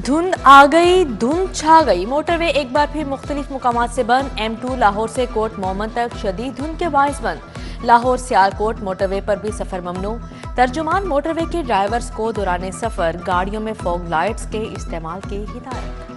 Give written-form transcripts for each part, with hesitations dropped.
धुंध आ गई, धुंध छा गई। मोटरवे एक बार फिर मुख्तलिफ मुकामात से बंद। M2 लाहौर से कोट मोहम्मद तक शदीद धुंध के बायस बंद। लाहौर सियालकोट मोटरवे पर भी सफर ममनू। तर्जुमान मोटरवे के ड्राइवर्स को दौरान सफर गाड़ियों में फॉग लाइट्स के इस्तेमाल की हिदायत।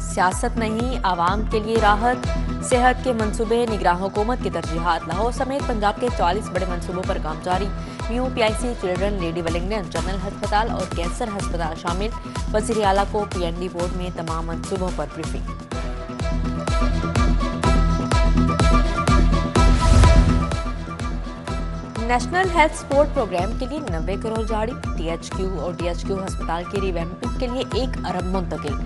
सियासत नहीं, आवाम के लिए राहत। सेहत के मंसूबे, निगरान हुकूमत की तरजीहात। लाहौर समेत पंजाब के 40 बड़े मंसूबों पर काम जारी। New PIC, children, lady Wellington general अस्पताल और कैंसर अस्पताल शामिल। वज़ीर आला को PND बोर्ड में तमाम मंसूबों पर briefing. National health support programme के लिए 90 करोड़ जारी। THQ और DHQ अस्पताल की रिवैम्पिंग के लिए 1 अरब मुंतकिल।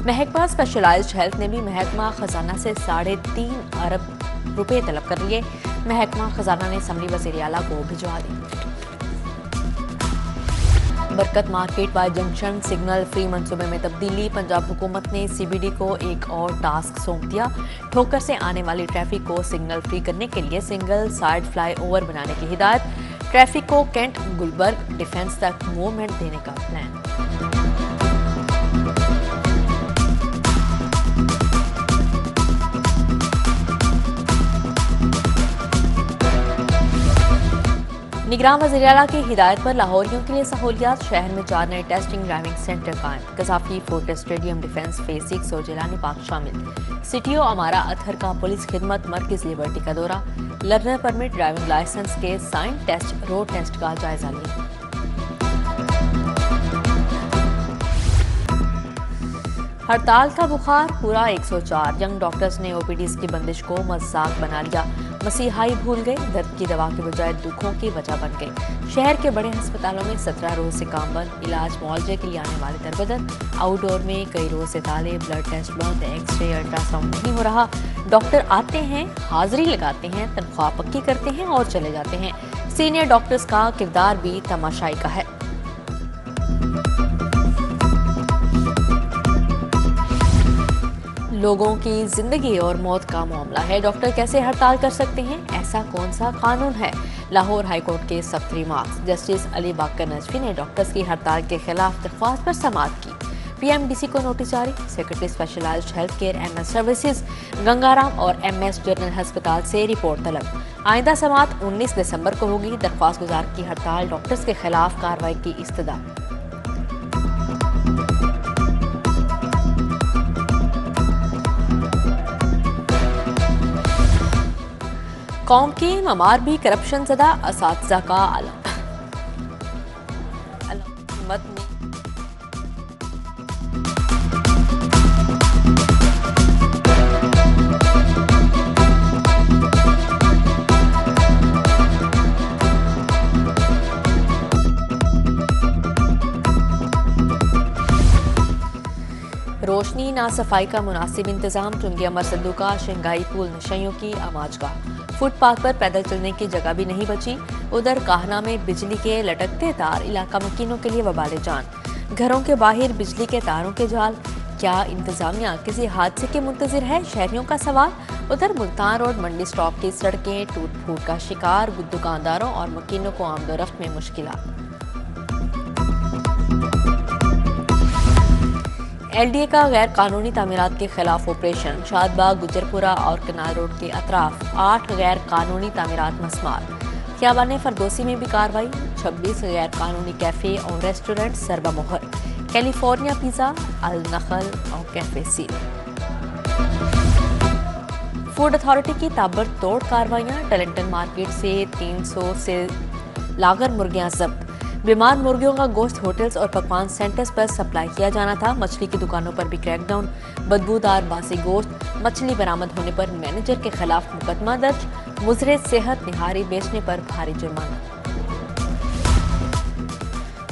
महकमा स्पेशलाइज्ड हेल्थ ने भी महकमा खजाना से 3.5 अरब रुपए तलब कर लिए। महकमा खजाना ने असम्बली वज़ीर आला को भिजवा दी। Barkat market by junction signal free मंसूबे में तब्दीली। पंजाब हुकूमत ने CBD को एक और टास्क सौंप दिया। ठोकर से आने वाली ट्रैफिक को सिग्नल फ्री करने के लिए सिंगल साइड फ्लाई ओवर बनाने की हिदायत। ट्रैफिक को कैंट गुलबर्ग डिफेंस तक मूवमेंट देने का प्लान। निगरान वज़ीर आला की हिदायत पर लाहौरियों के लिए सहूलियात। शहर में 4 नए टेस्टिंग ड्राइविंग सेंटर कायम। Gaddafi fort stadium defence phase 6 और जिलानी पार्क शामिल। सिटीओ अमारा अतहर का पुलिस खिदमत मरकज लिबर्टी का दौरा। लर्नर परमिट, ड्राइविंग लाइसेंस के साइन टेस्ट, रोड टेस्ट का जायजा लिया। हड़ताल का बुखार पूरा 104। यंग डॉक्टर्स ने OPDs की बंदिश को मजाक बना लिया। मसीहाई भूल गए, दर्द की दवा के बजाय दुखों की वजह बन गए। शहर के बड़े अस्पतालों में 17 रोज से काम बंद। इलाज मुआवजे के लिए आने वाले दरबदर। आउटडोर में कई रोज से ताले। ब्लड टेस्ट बंद, एक्सरे अल्ट्रासाउंड नहीं हो रहा। डॉक्टर आते हैं, हाजिरी लगाते हैं, तनख्वाह पक्की करते हैं और चले जाते हैं। सीनियर डॉक्टर्स का किरदार भी तमाशाई का है। लोगों की जिंदगी और मौत का मामला है, डॉक्टर कैसे हड़ताल कर सकते हैं? ऐसा कौन सा कानून है? लाहौर हाईकोर्ट के सख्त रिमार्क्स। जस्टिस अली बाकर नजफी ने डॉक्टर्स की हड़ताल के खिलाफ दरख्वास्त पर समाअत की। PMDC को नोटिस जारी। Secretary specialized health care MS services Gangaram और MS जनरल अस्पताल से रिपोर्ट तलब। आइंदा समाअत 19 दिसंबर को होगी। दरख्वास्त गुजार की हड़ताल डॉक्टर्स के खिलाफ कार्रवाई की इस्तदा। कौम की ममार भी करप्शन ज़दा असातिज़ा का आलम। रोशनी ना सफाई का मुनासिब इंतजाम। चुंगी अमर सद्दू का शंघाई पुल नशइयों की आमाज का। फुटपाथ पर पैदल चलने की जगह भी नहीं बची। उधर काहना में बिजली के लटकते तार इलाका मकीनों के लिए वबाले जान। घरों के बाहर बिजली के तारों के जाल। क्या इंतजामिया किसी हादसे के मुंतजिर है? शहरियों का सवाल। उधर मुल्तान रोड मंडी स्टॉप की सड़कें टूट फूट का शिकार। दुकानदारों और मकीनों को आमदोरफ्त में मुश्किलात। LDA का गैर कानूनी तामीरात के खिलाफ ऑपरेशन। शादबाग, गुजरपुरा और कनाल रोड के अतराफ 8 गैर कानूनी तामीरात मस्मार। खियाबान फरदोसी में भी कार्रवाई। 26 गैर कानूनी कैफे और रेस्टोरेंट सरबा मोहर। कैलिफोर्निया पिज़्ज़ा, अल नखल और कैफे सील। फूड अथॉरिटी की ताबड़तोड़ कार्रवाइयाँ। टलेंटन मार्केट से 300 से लागर मुर्गियाँ जब्त। बीमार मुर्गियों का गोश्त होटल्स और पकवान सेंटर्स पर सप्लाई किया जाना था। मछली की दुकानों पर भी क्रैकडाउन। बदबूदार बासी गोश्त, मछली बरामद होने पर मैनेजर के खिलाफ मुकदमा दर्ज। मुजरे सेहत निहारी बेचने पर भारी जुर्माना।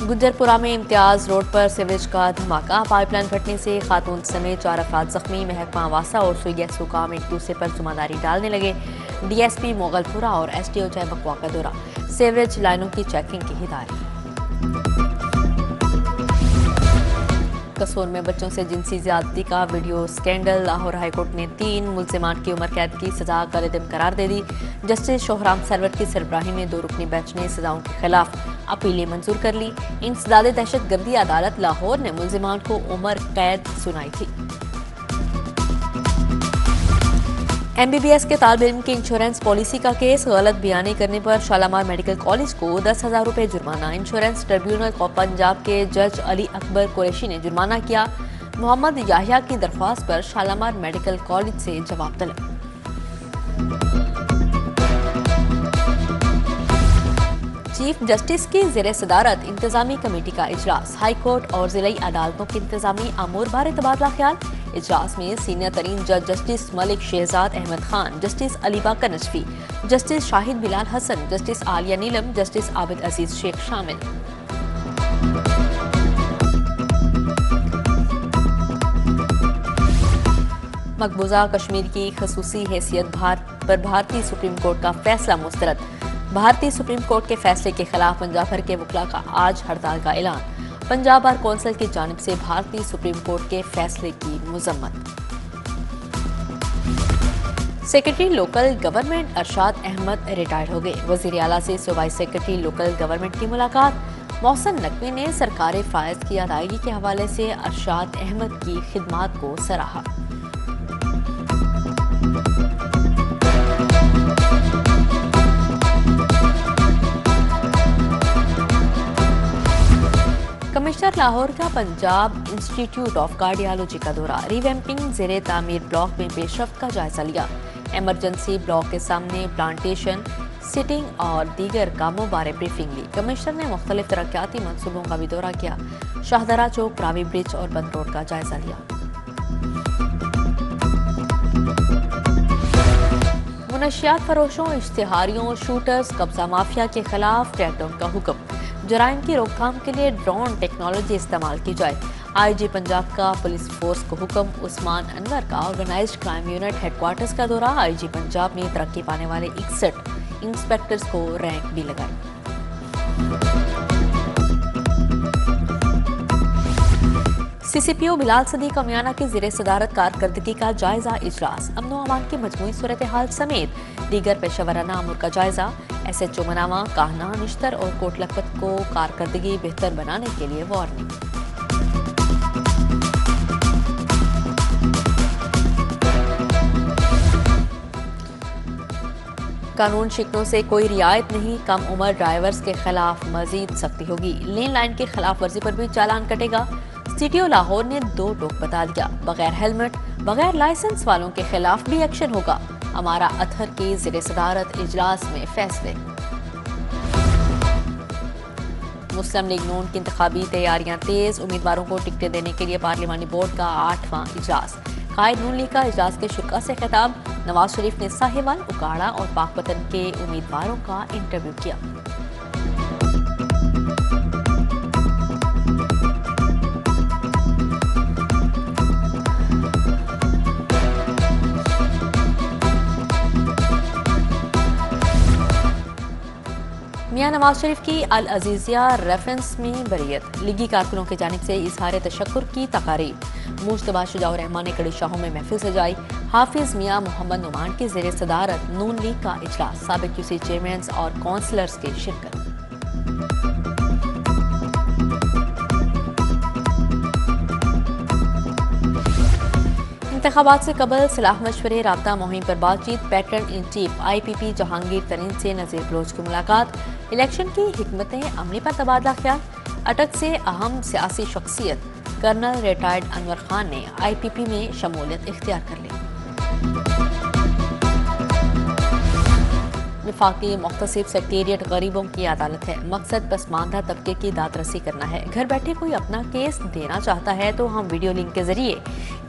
गुजरपुरा में इम्तियाज रोड पर सीवरेज का धमाका। पाइपलाइन फटने से खातून समेत 4 अफराद जख्मी। महकमा आवासा और सुई सुकाम एक दूसरे पर जिम्मेदारी डालने लगे। DSP मोगलपुरा और SDO चाय बकवा का दौरा। सीवरेज लाइनों की चेकिंग की हिदायत। कसूर में बच्चों से जिनसी ज्यादती का वीडियो स्कैंडल। लाहौर हाईकोर्ट ने 3 मुल्जिमान की उम्र कैद की सजा कालिदम करार दे दी। जस्टिस शोहराम सरवर की सरबराही में 2 रुकनी बेंच ने सजाओं के खिलाफ अपीलें मंजूर कर ली। इंसदाद दहशतगर्दी अदालत लाहौर ने मुल्जिमान को उम्र कैद सुनाई थी। MBBS के तालिब इल्म की इंश्योरेंस पॉलिसी का केस, गलत बयानी करने पर शालामार मेडिकल कॉलेज को 10,000 रुपए जुर्माना। इंश्योरेंस ट्रिब्यूनल ऑफ पंजाब के जज अली अकबर कुरैशी ने जुर्माना किया। मोहम्मद याहिया की दरख्वास्त पर शालामार मेडिकल कॉलेज से जवाब तलब। चीफ जस्टिस की ज़ेरे सदारत इंतजामी कमेटी का इजलास। हाई कोर्ट और जिला अदालतों के इंतजामी अमूर बारे तबादला ख्याल। इजलास में सीनियर तरीन जज जस्टिस मलिक शहजाद अहमद खान, जस्टिस अली बाकर नजफी, जस्टिस शाहिद बिलाल हसन, जस्टिस आलिया नीलम, जस्टिस आबिद अजीज शेख शामिल। मकबूजा कश्मीर की खसूसी हैसियत पर भारतीय सुप्रीम कोर्ट का फैसला मुस्तरद। भारतीय सुप्रीम कोर्ट के फैसले के खिलाफ पंजाब भर के वकला का आज हड़ताल का ऐलान। पंजाब बार कौंसिल की जानिब से भारतीय सुप्रीम कोर्ट के फैसले की मुजम्मत। Secretary local government Arshad Ahmed retired हो गए। वजीर आला से सूबाई सेक्रेटरी लोकल गवर्नमेंट की मुलाकात। मोहसिन नकवी ने सरकारी फ़राइज़ की अदायगी के हवाले से अरशाद अहमद की खिदमात को सराहा। कमिश्नर लाहौर का पंजाब इंस्टीट्यूट ऑफ कार्डियोलॉजी का दौरा। रिवैम्पिंग ज़ेरे तामीर ब्लॉक में पेशरफ्त का जायजा लिया। एमरजेंसी ब्लॉक के सामने प्लांटेशन, सिटिंग और दीगर कामों बारे ब्रीफिंग ली। कमिश्नर ने मुख्तलिफ तरक्याती मनसूबों का भी दौरा किया। शाहदरा चौक, रावी ब्रिज और बंद रोड का जायजा लिया। मुनशियात फरोशों, इश्तिहारियों, शूटर्स, कब्जा माफिया के खिलाफ क्रैकडाउन का हुक्म। जराइम की रोकथाम के लिए ड्रोन टेक्नोलॉजी इस्तेमाल की जाए। IG पंजाब का पुलिस फोर्स को हुक्म। उस्मान अनवर का ऑर्गेनाइज्ड क्राइम यूनिट हेडक्वार्टर्स का दौरा। IG पंजाब में तरक्की पाने वाले 61 इंस्पेक्टर्स को रैंक भी लगाई। CCPO बिलाल सदी का मियाना की ज़ेरे सदारत कारकर्दगी का जायजा इजलास। अमन व अमान की मजमूई सूरत हाल समेत दीगर पेशेवराना अमूर का जायजा। SHO मनामा, काहना, निश्तर और कोट लखपत को कारकर्दगी बेहतर बनाने के लिए वार्निंग। कानून शिकनों से कोई रियायत नहीं। कम उम्र ड्राइवर्स के खिलाफ मजीद सख्ती होगी। लेन लाइन की खिलाफ वर्जी पर भी चालान कटेगा। CTO लाहौर ने 2 टोक बता दिया। बगैर हेलमेट, बगैर लाइसेंस वालों के खिलाफ भी एक्शन होगा। हमारा अतहर की ज़ेरे सदारत इजलास में फैसले। मुस्लिम लीग नून की इंतखाबी तैयारियां तेज। उम्मीदवारों को टिकटें देने के लिए पार्लिमानी बोर्ड का 8वां इजलास। कायद नून लीग का इजलास के शुरा से खिताब। नवाज शरीफ ने साहिवाल, उकाड़ा और पाकपतन के उम्मीदवारों का इंटरव्यू किया। मियां नवाज शरीफ की अल अजीजिया रेफरेंस में बरीयत। लीगी कारकुनों की जानिब से इजहार तशक्कुर की तकारीब। मुश्तबा शुजाउर रहमान ने कड़ी शाहों में महफिल सजाई। हाफिज मियां मोहम्मद नुमान की ज़ेरे सदारत नून लीग का इजलास। साबिक QC चेयरमैन और काउंसलर्स की शिरकत। इंतखाबात से कबल सलाह मशवरे राब्ता मुहिम पर बातचीत। Pattern in chief IPP Jahangir तरीन से नज़ीर बलोच की मुलाकात। इलेक्शन की हिकमतें अमली पर तबादला ख्याल। अटक से अहम सियासी शख्सियत कर्नल रिटायर्ड अनवर खान ने IPP में शमूलियत इख्तियार कर ली। वफाकी मुख्तसिब सेक्रेटेरिएट गरीबों की अदालत है। मकसद पसमानदा तबके की दादरसी करना है। घर बैठे कोई अपना केस देना चाहता है तो हम वीडियो लिंक के जरिए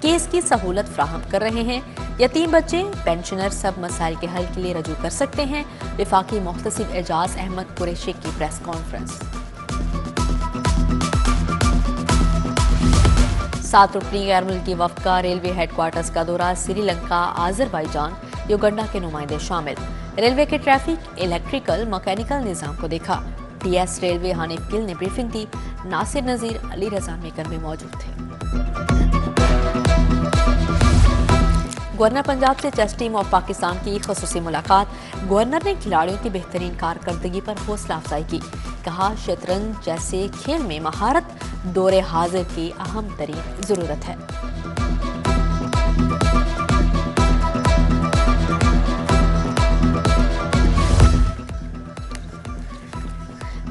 केस की सहूलत फ्राहम कर रहे हैं। यतीम बच्चे, पेंशनर सब मसाइल के हल के लिए रजू कर सकते हैं। वफाकी मुख्तसिब एजाज अहमद कुरैशी की प्रेस कॉन्फ्रेंस। 7 रुकनी गैर मुल्की वफ़द का रेलवे हेडक्वार्टर्स का दौरा। श्रीलंका, आज़रबाईजान, युगांडा के नुमाइंदे शामिल। रेलवे के ट्रैफिक, इलेक्ट्रिकल, मैकेनिकल निज़ाम को देखा। TS रेलवे हानिफ गिल ने ब्रीफिंग दी। नासिर नज़ीर, अली रजा मेकर भी मौजूद थे। गवर्नर पंजाब से टेस्ट टीम ऑफ पाकिस्तान की खुसूसी मुलाकात। गवर्नर ने खिलाड़ियों की बेहतरीन कारकर्दगी पर हौसला अफजाई की। कहा, शतरंज जैसे खेल में महारत दौरे हाजिर की अहम तरीन जरूरत है।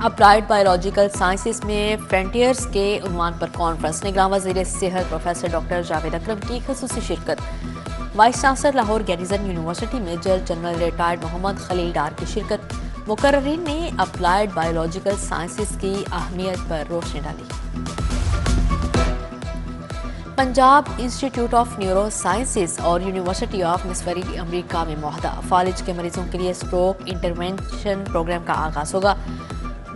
अप्लाइड बायोलॉजिकल साइंसेस में फ्रंटियर्स के उन्वान पर कॉन्फ्रेंस। निगरान वज़ीर सेहत प्रोफेसर डॉक्टर जावेद अकरम की खुसूसी शिरकत। Vice chancellor Lahore garrison university major general retired Mohammad Khalil Dar की शिरकत। मुकर्ररीन ने अप्लाइड बायोलॉजिकल साइंसेस की अहमियत पर रोशनी डाली। Punjab institute of neuro sciences और यूनिवर्सिटी ऑफ मिसौरी अमेरिका में मुआहदा। फालिज के मरीजों के लिए स्ट्रोक इंटरवेंशन प्रोग्राम का आगाज होगा।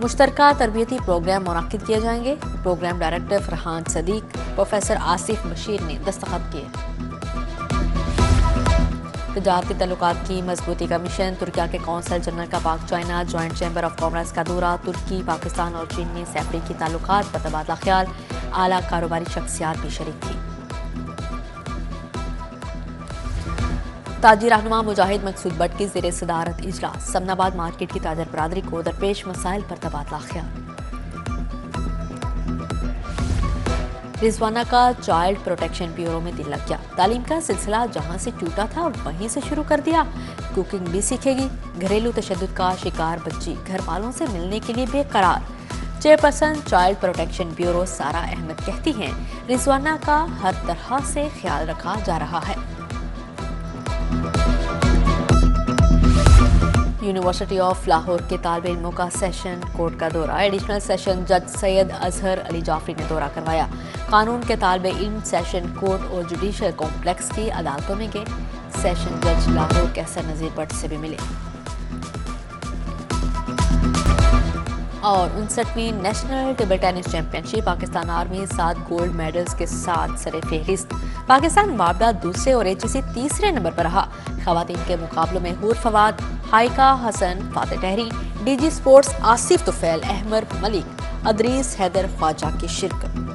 मुश्तरका तरबियती प्रोग्राम मुनक्किद किए जाएंगे। Programme director Farhan Sadiq, professor Asif Bashir ने दस्तखत किए। तजारती तल्लुकात की मजबूती का मिशन। तुर्किया के कौंसल जनरल का पाक China joint chamber of commerce का दौरा। तुर्की, पाकिस्तान और चीन में सैफरी की ताल्लुकात पर तबादला ख्याल। आला कारोबारी शख्सियात भी शरीक थी। ताजी रहनुमा मुजाहिद मकसूद भट्ट की ज़ेरे सदारत इजलास। समनाबाद मार्केट की ताजर बरादरी को दरपेश मसाइल पर तबादला ख्याल। रिजवाना का चाइल्ड प्रोटेक्शन ब्यूरो में दिल लग गया। तालीम का सिलसिला जहां से टूटा था वहीं से शुरू कर दिया। कुकिंग भी सीखेगी। घरेलू तशद्दुद का शिकार बच्ची घर वालों से मिलने के लिए बेकरार। चेयरपर्सन चाइल्ड प्रोटेक्शन ब्यूरो सारा अहमद कहती हैं, रिजवाना का हर तरह से ख्याल रखा जा रहा है। यूनिवर्सिटी ऑफ लाहौर के तालिब इल्मों का सेशन कोर्ट का दौरा। एडिशनल सेशन जज सैयद अजहर अली जाफरी ने दौरा करवाया। कानून के तालिब इल्म सेशन कोर्ट और जुडिशल कॉम्प्लेक्स की अदालतों में गए। सेशन जज लाहौर के असर नज़ीर भट्ट से भी मिले। और 59वीं national table tennis championship. Pakistan army 7 gold medals के साथ सरे फहरिस्त। पाकिस्तान मुकाबला दूसरे और एचएससी तीसरे नंबर पर रहा। खवातीन के मुकाबलों में हूर फवाद, हाइका हसन, फातेह टहरी, डीजी स्पोर्ट्स आसिफ तुफैल, अहमद मलिक, अदरीस हैदर ख्वाजा की शिरकत।